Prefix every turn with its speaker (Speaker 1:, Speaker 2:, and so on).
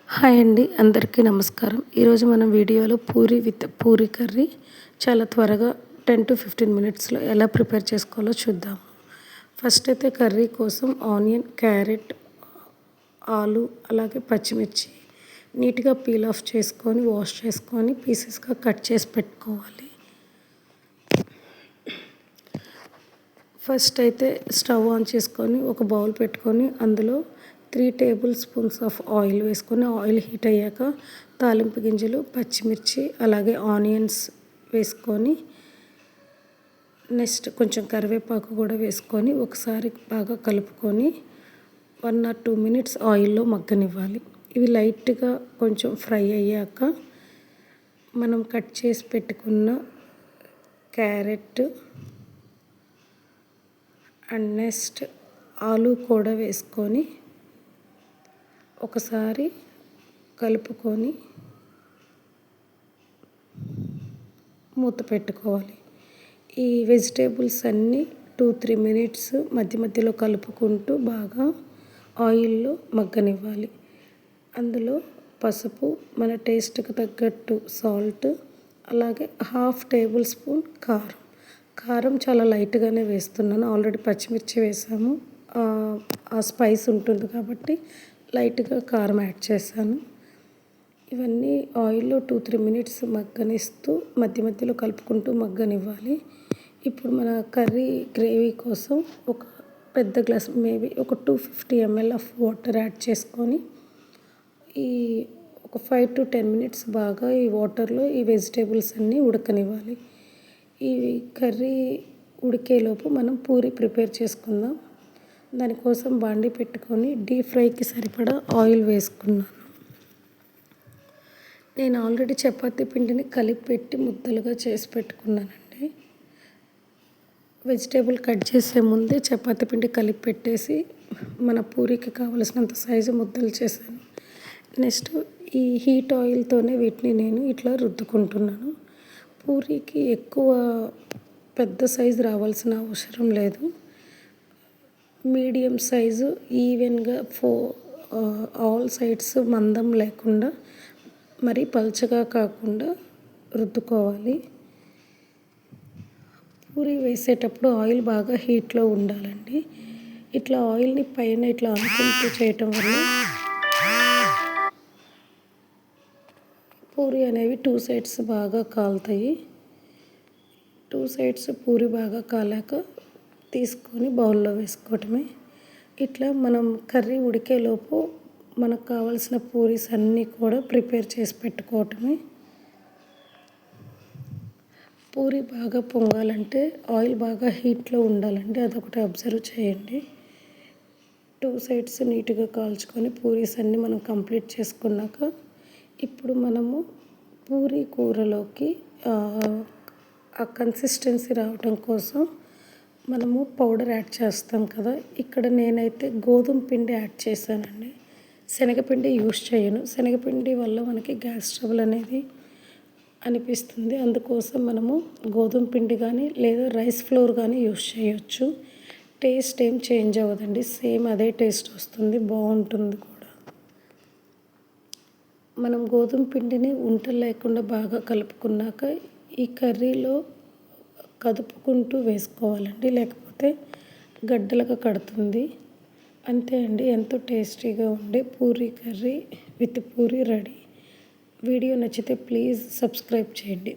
Speaker 1: Hi అండి, అందరికీ నమస్కారం. ఈరోజు మనం వీడియోలో పూరి విత్ పూరి కర్రీ చాలా త్వరగా 10 to 15 మినిట్స్లో ఎలా ప్రిపేర్ చేసుకోవాలో చూద్దాం. ఫస్ట్ అయితే కర్రీ కోసం ఆనియన్, క్యారెట్, ఆలు అలాగే పచ్చిమిర్చి నీట్గా పీల్ ఆఫ్ చేసుకొని వాష్ చేసుకొని పీసెస్గా కట్ చేసి పెట్టుకోవాలి. ఫస్ట్ అయితే స్టవ్ ఆన్ చేసుకొని ఒక బౌల్ పెట్టుకొని అందులో 3 టేబుల్ స్పూన్స్ ఆఫ్ ఆయిల్ వేసుకొని ఆయిల్ హీట్ అయ్యాక తాలింపు గింజలు, పచ్చిమిర్చి అలాగే ఆనియన్స్ వేసుకొని నెక్స్ట్ కొంచెం కరివేపాకు కూడా వేసుకొని ఒకసారి బాగా కలుపుకొని 1 or 2 మినిట్స్ ఆయిల్లో మగ్గనివ్వాలి. ఇవి లైట్గా కొంచెం ఫ్రై అయ్యాక మనం కట్ చేసి పెట్టుకున్న క్యారెట్ అండ్ నెక్స్ట్ ఆలు కూడా వేసుకొని ఒకసారి కలుపుకొని మూత పెట్టుకోవాలి. ఈ వెజిటేబుల్స్ అన్నీ 2-3 మినిట్స్ మధ్య మధ్యలో కలుపుకుంటూ బాగా ఆయిల్లో మగ్గనివ్వాలి. అందులో పసుపు, మన టేస్ట్కి తగ్గట్టు సాల్ట్, అలాగే 1/2 టేబుల్ స్పూన్ కారం చాలా లైట్గానే వేస్తున్నాను. ఆల్రెడీ పచ్చిమిర్చి వేసాము, ఆ స్పైస్ ఉంటుంది కాబట్టి లైట్గా కారం యాడ్ చేశాను. ఇవన్నీ ఆయిల్లో 2-3 మినిట్స్ మగ్గనిస్తూ మధ్య మధ్యలో కలుపుకుంటూ మగ్గనివ్వాలి. ఇప్పుడు మన కర్రీ గ్రేవీ కోసం ఒక పెద్ద గ్లాస్ మేబీ ఒక 250 ml ఆఫ్ వాటర్ యాడ్ చేసుకొని ఒక 5-10 మినిట్స్ బాగా ఈ వాటర్లో ఈ వెజిటేబుల్స్ అన్నీ ఉడకనివ్వాలి. ఈ కర్రీ ఉడికేలోపు మనం పూరి ప్రిపేర్ చేసుకుందాం. దానికోసం బాండి పెట్టుకొని డీప్ ఫ్రైకి సరిపడా ఆయిల్ వేసుకున్నాను. నేను ఆల్రెడీ చపాతీ పిండిని కలిపి పెట్టి ముద్దలుగా చేసి పెట్టుకున్నానండి. వెజిటేబుల్ కట్ చేసే ముందే చపాతీ పిండి కలిపి పెట్టేసి మన పూరికి కావలసినంత సైజు ముద్దలు చేశాను. నెక్స్ట్ ఈ హీట్ ఆయిల్తోనే వీటిని నేను ఇట్లా రుద్దుకుంటున్నాను. పూరికి ఎక్కువ పెద్ద సైజు రావాల్సిన అవసరం లేదు. మీడియం సైజు ఈవెన్గా ఆల్ సైడ్స్ మందం లేకుండా మరీ పల్చగా కాకుండా రుద్దుకోవాలి. పూరి వేసేటప్పుడు ఆయిల్ బాగా హీట్లో ఉండాలండి. ఇట్లా ఆయిల్ని పైన ఇట్లా అనుకుంటూ చేయటం వల్ల పూరి అనేవి 2 సైడ్స్ బాగా కాలుతాయి. 2 సైడ్స్ పూరి బాగా కాలాక తీసుకొని బౌల్లో వేసుకోవటమే. ఇట్లా మనం కర్రీ ఉడికేలోపు మనకు కావాల్సిన పూరీస్ అన్నీ కూడా ప్రిపేర్ చేసి పెట్టుకోవటమే. పూరి బాగా పొంగాలంటే ఆయిల్ బాగా హీట్లో ఉండాలండి, అదొకటి అబ్జర్వ్ చేయండి. 2 సైడ్స్ నీట్గా కాల్చుకొని పూరీస్ అన్నీ మనం కంప్లీట్ చేసుకున్నాక ఇప్పుడు మనము పూరి కూరలోకి ఆ కన్సిస్టెన్సీ రావటం కోసం మనము పౌడర్ యాడ్ చేస్తాం కదా. ఇక్కడ నేనైతే గోధుమ పిండి యాడ్ చేశానండి, శనగపిండి యూస్ చేయను. శనగపిండి వల్ల మనకి గ్యాస్ ట్రబుల్ అనేది అనిపిస్తుంది. అందుకోసం మనము గోధుమ పిండి కానీ లేదా రైస్ ఫ్లోర్ కానీ యూస్ చేయొచ్చు. టేస్ట్ ఏం చేంజ్ అవ్వదండి, సేమ్ అదే టేస్ట్ వస్తుంది, బాగుంటుంది కూడా. మనం గోధుమ పిండిని ఉంటలు లేకుండా బాగా కలుపుకున్నాక ఈ కర్రీలో కదుపుకుంటూ వేసుకోవాలండి, లేకపోతే గడ్డలుగా కడుతుంది. అంతే అండి, ఎంతో టేస్టీగా ఉండే puri curry with puri ready. Video నచ్చితే ప్లీజ్ సబ్స్క్రైబ్ చేయండి.